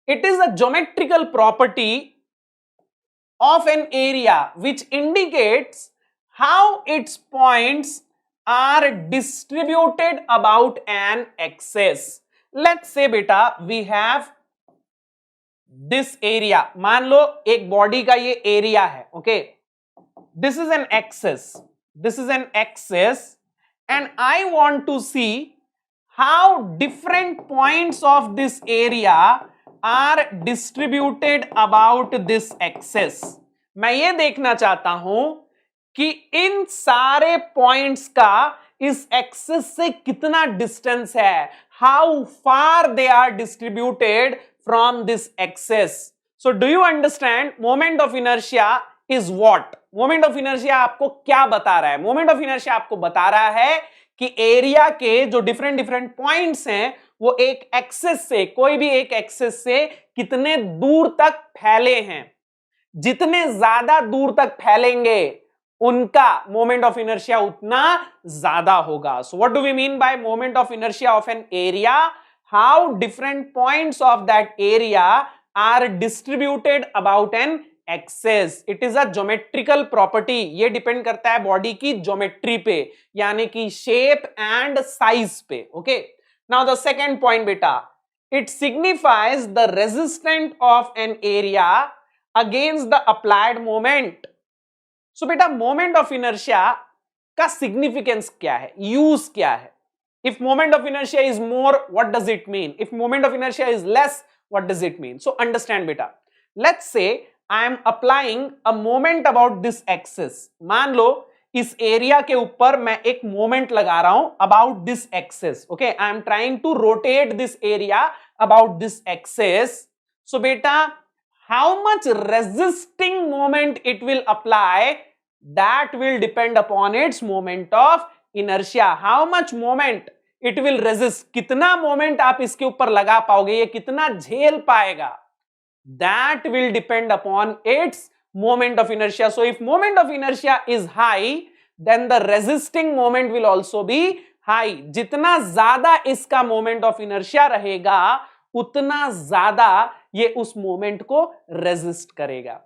It is a geometrical property of an area which indicates how its points are distributed about an axis. Let's say बेटा we have this area. मान लो एक body का ये area है. Okay, this is an axis. This is an axis, and I want to see how different points of this area are distributed about this axis. मैं ये देखना चाहता हूं कि इन सारे पॉइंट्स का इस एक्सिस से कितना डिस्टेंस है, how far they are distributed from this axis. So do you understand moment of inertia is what? Moment of inertia आपको क्या बता रहा है? मोमेंट ऑफ इनर्शिया आपको बता रहा है कि एरिया के जो डिफरेंट डिफरेंट पॉइंट्स हैं वो एक एक्सिस से, कोई भी एक एक्सिस से कितने दूर तक फैले हैं. जितने ज्यादा दूर तक फैलेंगे उनका मोमेंट ऑफ इनर्शिया उतना ज्यादा होगा. So what do we mean by moment of inertia of an area? How different points of that area are distributed about an axis. It is a geometrical property. ये depend करता है body की geometry पे, यानी कि shape and size पे. Okay, now the second point बेटा, it signifies the resistant of an area against the applied moment. So बेटा मोमेंट ऑफ इनर्शिया का सिग्निफिकेंस क्या है, यूज क्या है? If moment of inertia is more, what does it mean? If moment of inertia is less, what does it mean? So understand बेटा, let's say I am applying a moment about this axis. मान लो इस area के ऊपर मैं एक moment लगा रहा हूं about this axis. Okay, I am trying to rotate this area about this axis. So बेटा how much resisting moment it will apply, that will depend upon its moment of inertia. How much moment it will resist, कितना moment आप इसके ऊपर लगा पाओगे, ये कितना झेल पाएगा, that will depend upon its moment of inertia. So if moment of inertia is high, then the resisting moment will also be high. जितना ज्यादा इसका moment of inertia रहेगा उतना ज्यादा ये उस मोमेंट को रेजिस्ट करेगा.